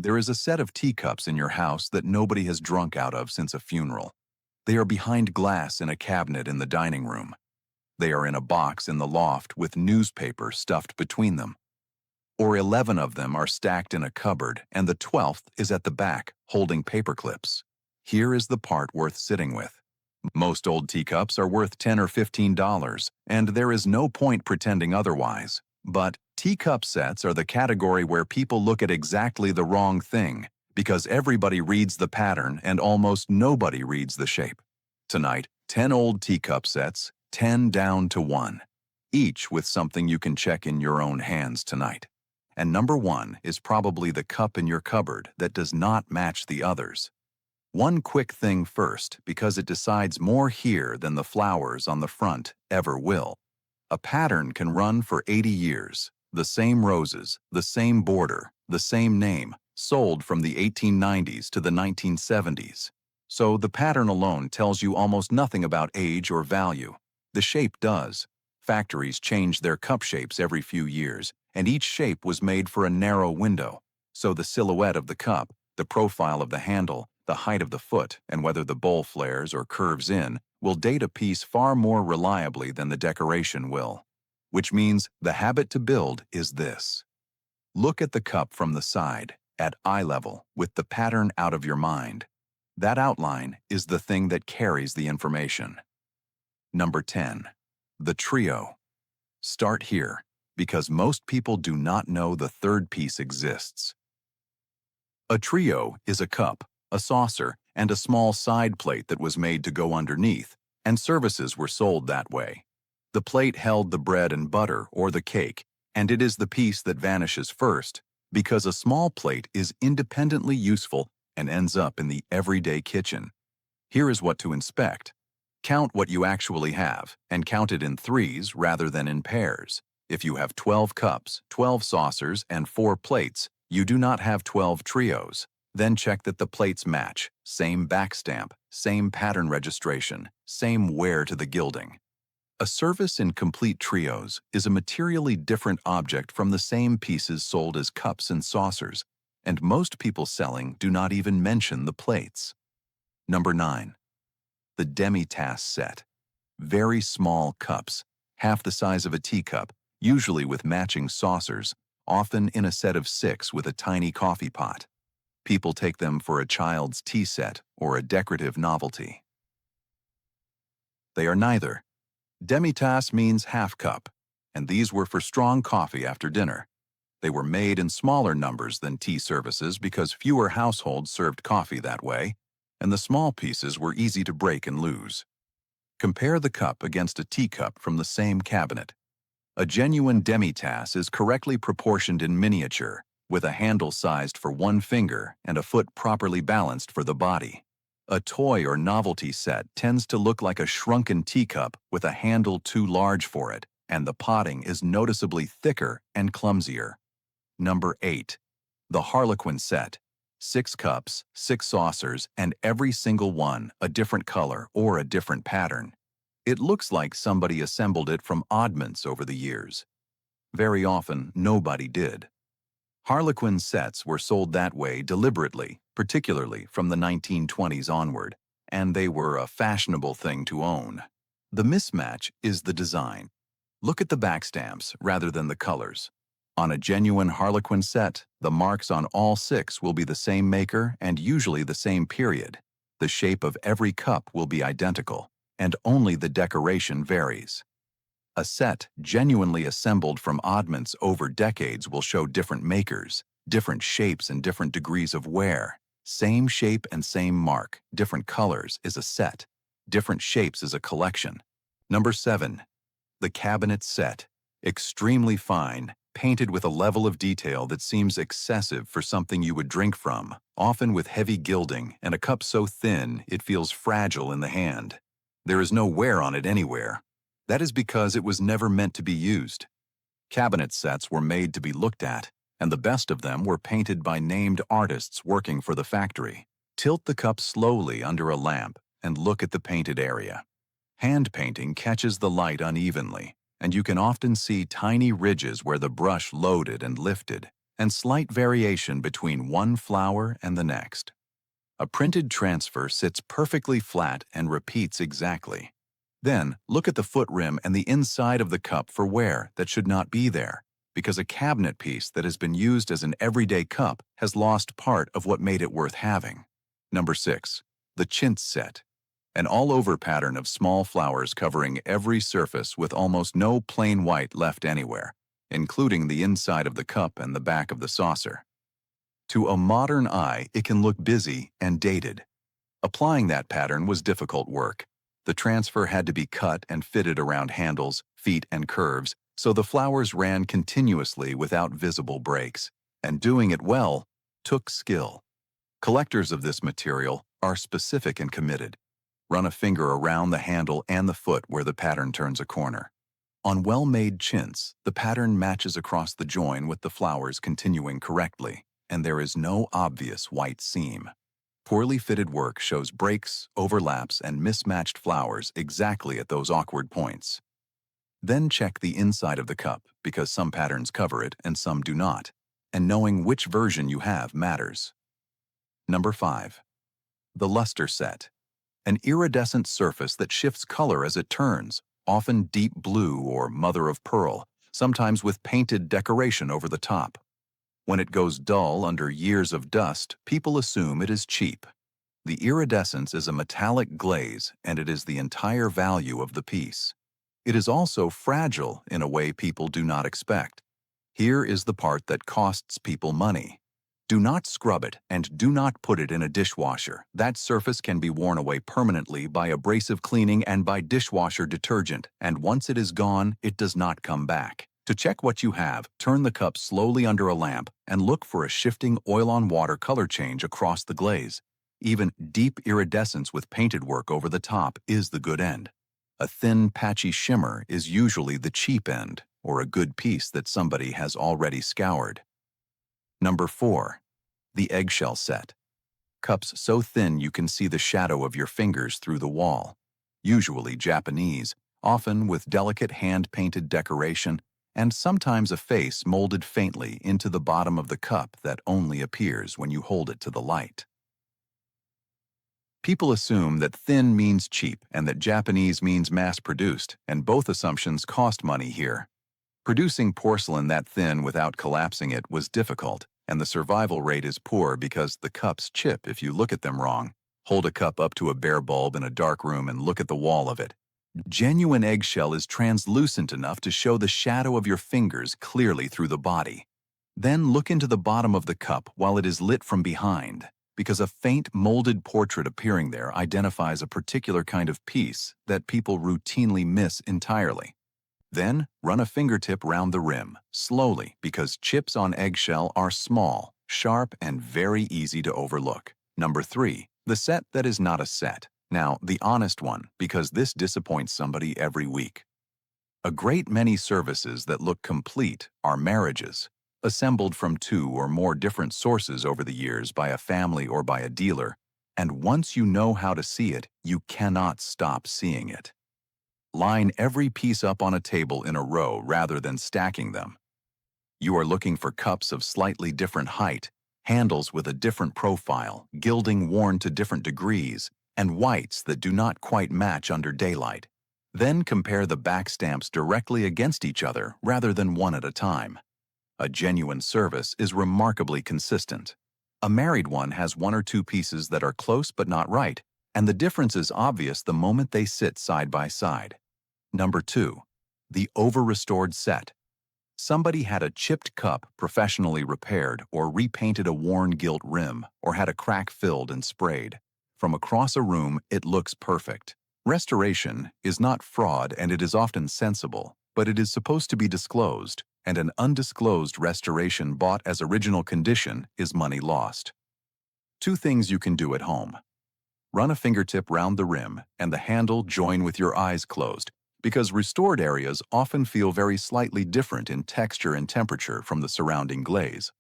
There is a set of teacups in your house that nobody has drunk out of since a funeral. They are behind glass in a cabinet in the dining room. They are in a box in the loft with newspaper stuffed between them. Or 11 of them are stacked in a cupboard and the 12th is at the back holding paperclips. Here is the part worth sitting with. Most old teacups are worth $10 or $15, and there is no point pretending otherwise. But teacup sets are the category where people look at exactly the wrong thing, because everybody reads the pattern and almost nobody reads the shape. Tonight, 10 old teacup sets, 10 down to 1, each with something you can check in your own hands tonight. And number 1 is probably the cup in your cupboard that does not match the others. One quick thing first, because it decides more here than the flowers on the front ever will. A pattern can run for 80 years. The same roses, the same border, the same name, sold from the 1890s to the 1970s. So the pattern alone tells you almost nothing about age or value. The shape does. Factories change their cup shapes every few years, and each shape was made for a narrow window. So the silhouette of the cup, the profile of the handle, the height of the foot, and whether the bowl flares or curves in, will date a piece far more reliably than the decoration will. Which means the habit to build is this. Look at the cup from the side, at eye level, with the pattern out of your mind. That outline is the thing that carries the information. Number 10. The trio. Start here, because most people do not know the third piece exists. A trio is a cup, a saucer, and a small side plate that was made to go underneath, and services were sold that way. The plate held the bread and butter or the cake, and it is the piece that vanishes first, because a small plate is independently useful and ends up in the everyday kitchen. Here is what to inspect. Count what you actually have, and count it in threes rather than in pairs. If you have 12 cups, 12 saucers, and 4 plates, you do not have 12 trios. Then check that the plates match, same back stamp, same pattern registration, same wear to the gilding. A service in complete trios is a materially different object from the same pieces sold as cups and saucers, and most people selling do not even mention the plates. Number 9. The demi-tasse set. Very small cups, half the size of a teacup, usually with matching saucers, often in a set of 6 with a tiny coffee pot. People take them for a child's tea set or a decorative novelty. They are neither. Demi-tasse means half cup, and these were for strong coffee after dinner. They were made in smaller numbers than tea services because fewer households served coffee that way, and the small pieces were easy to break and lose. Compare the cup against a teacup from the same cabinet. A genuine demi-tasse is correctly proportioned in miniature, with a handle sized for 1 finger and a foot properly balanced for the body. A toy or novelty set tends to look like a shrunken teacup with a handle too large for it, and the potting is noticeably thicker and clumsier. Number 8. The Harlequin set. 6 cups, 6 saucers, and every single one a different color or a different pattern. It looks like somebody assembled it from oddments over the years. Very often, nobody did. Harlequin sets were sold that way deliberately, particularly from the 1920s onward, and they were a fashionable thing to own. The mismatch is the design. Look at the back stamps rather than the colors. On a genuine Harlequin set, the marks on all 6 will be the same maker and usually the same period. The shape of every cup will be identical, and only the decoration varies. A set genuinely assembled from oddments over decades will show different makers, different shapes and different degrees of wear. Same shape and same mark, different colors is a set. Different shapes is a collection. Number 7. The cabinet set. Extremely fine, painted with a level of detail that seems excessive for something you would drink from, often with heavy gilding and a cup so thin it feels fragile in the hand. There is no wear on it anywhere. That is because it was never meant to be used. Cabinet sets were made to be looked at, and the best of them were painted by named artists working for the factory. Tilt the cup slowly under a lamp and look at the painted area. Hand painting catches the light unevenly, and you can often see tiny ridges where the brush loaded and lifted, and slight variation between one flower and the next. A printed transfer sits perfectly flat and repeats exactly. Then, look at the foot rim and the inside of the cup for wear that should not be there, because a cabinet piece that has been used as an everyday cup has lost part of what made it worth having. Number 6. The chintz set. An all-over pattern of small flowers covering every surface with almost no plain white left anywhere, including the inside of the cup and the back of the saucer. To a modern eye, it can look busy and dated. Applying that pattern was difficult work. The transfer had to be cut and fitted around handles, feet, and curves, so the flowers ran continuously without visible breaks. And doing it well took skill. Collectors of this material are specific and committed. Run a finger around the handle and the foot where the pattern turns a corner. On well-made chintz, the pattern matches across the join with the flowers continuing correctly, and there is no obvious white seam. Poorly fitted work shows breaks, overlaps, and mismatched flowers exactly at those awkward points. Then check the inside of the cup, because some patterns cover it and some do not, and knowing which version you have matters. Number 5. The luster set. An iridescent surface that shifts color as it turns, often deep blue or mother of pearl, sometimes with painted decoration over the top. When it goes dull under years of dust, people assume it is cheap. The iridescence is a metallic glaze, and it is the entire value of the piece. It is also fragile in a way people do not expect. Here is the part that costs people money. Do not scrub it and do not put it in a dishwasher. That surface can be worn away permanently by abrasive cleaning and by dishwasher detergent, and once it is gone, it does not come back. To check what you have, turn the cup slowly under a lamp and look for a shifting oil-on-water color change across the glaze. Even deep iridescence with painted work over the top is the good end. A thin, patchy shimmer is usually the cheap end, or a good piece that somebody has already scoured. Number 4. The eggshell set. Cups so thin you can see the shadow of your fingers through the wall. Usually Japanese, often with delicate hand-painted decoration, and sometimes a face molded faintly into the bottom of the cup that only appears when you hold it to the light. People assume that thin means cheap and that Japanese means mass-produced, and both assumptions cost money here. Producing porcelain that thin without collapsing it was difficult, and the survival rate is poor because the cups chip if you look at them wrong. Hold a cup up to a bare bulb in a dark room and look at the wall of it. Genuine eggshell is translucent enough to show the shadow of your fingers clearly through the body. Then look into the bottom of the cup while it is lit from behind, because a faint molded portrait appearing there identifies a particular kind of piece that people routinely miss entirely. Then run a fingertip round the rim, slowly, because chips on eggshell are small, sharp, and very easy to overlook. Number 3. The set that is not a set. Now, the honest one, because this disappoints somebody every week. A great many services that look complete are marriages, assembled from 2 or more different sources over the years by a family or by a dealer, and once you know how to see it, you cannot stop seeing it. Line every piece up on a table in a row rather than stacking them. You are looking for cups of slightly different height, handles with a different profile, gilding worn to different degrees, and whites that do not quite match under daylight. Then compare the back stamps directly against each other rather than one at a time. A genuine service is remarkably consistent. A married one has 1 or 2 pieces that are close but not right, and the difference is obvious the moment they sit side by side. Number 2. The over-restored set. Somebody had a chipped cup professionally repaired or repainted a worn gilt rim or had a crack filled and sprayed. From across a room, it looks perfect. Restoration is not fraud and it is often sensible, but it is supposed to be disclosed, and an undisclosed restoration bought as original condition is money lost. 2 things you can do at home. Run a fingertip round the rim and the handle join with your eyes closed, because restored areas often feel very slightly different in texture and temperature from the surrounding glaze.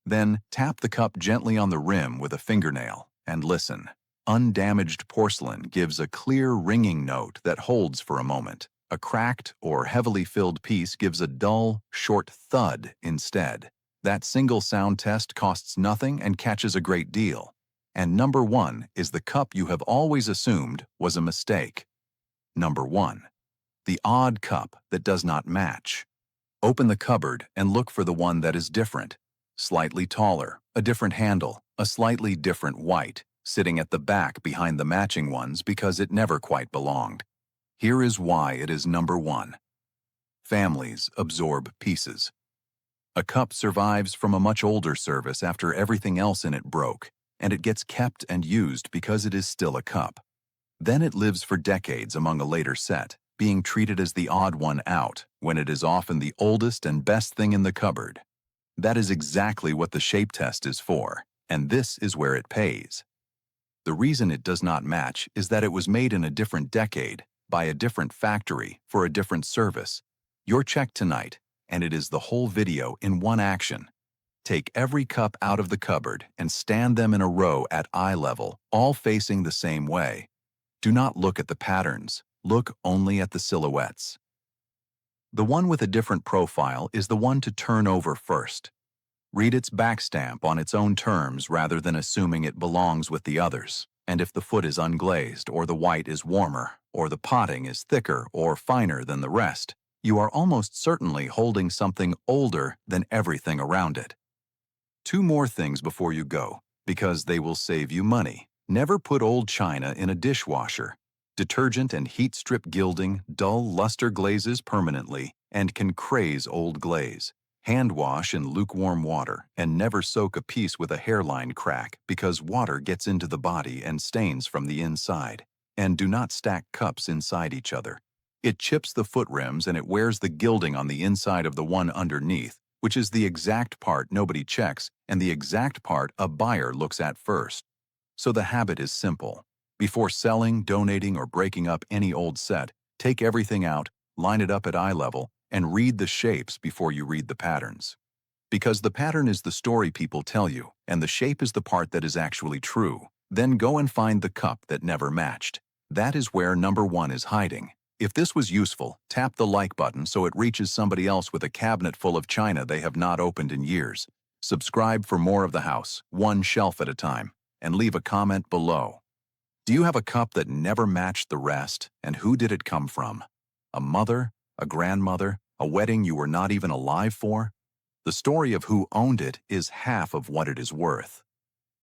Then tap the cup gently on the rim with a fingernail and listen. Undamaged porcelain gives a clear ringing note that holds for a moment. A cracked or heavily filled piece gives a dull, short thud instead. That single sound test costs nothing and catches a great deal. And number 1 is the cup you have always assumed was a mistake. Number 1. The odd cup that does not match. Open the cupboard and look for the one that is different. Slightly taller, a different handle, a slightly different white, sitting at the back behind the matching ones because it never quite belonged. Here is why it is number 1. Families absorb pieces. A cup survives from a much older service after everything else in it broke, and it gets kept and used because it is still a cup. Then it lives for decades among a later set, being treated as the odd one out when it is often the oldest and best thing in the cupboard. That is exactly what the shape test is for, and this is where it pays. The reason it does not match is that it was made in a different decade, by a different factory, for a different service. You're checked tonight, and it is the whole video in one action. Take every cup out of the cupboard and stand them in a row at eye level, all facing the same way. Do not look at the patterns, look only at the silhouettes. The one with a different profile is the one to turn over first. Read its backstamp on its own terms rather than assuming it belongs with the others, and if the foot is unglazed, or the white is warmer, or the potting is thicker or finer than the rest, you are almost certainly holding something older than everything around it. 2 more things before you go, because they will save you money. Never put old china in a dishwasher. Detergent and heat strip gilding dull luster glazes permanently and can craze old glaze. Hand wash in lukewarm water and never soak a piece with a hairline crack because water gets into the body and stains from the inside. And do not stack cups inside each other. It chips the foot rims and it wears the gilding on the inside of the one underneath, which is the exact part nobody checks and the exact part a buyer looks at first. So the habit is simple. Before selling, donating, or breaking up any old set, take everything out, line it up at eye level, and read the shapes before you read the patterns. Because the pattern is the story people tell you, and the shape is the part that is actually true. Then go and find the cup that never matched. That is where number 1 is hiding. If this was useful, tap the like button so it reaches somebody else with a cabinet full of china they have not opened in years. Subscribe for more of the house, one shelf at a time, and leave a comment below. Do you have a cup that never matched the rest, and who did it come from? A mother? A grandmother? A wedding you were not even alive for? The story of who owned it is half of what it is worth.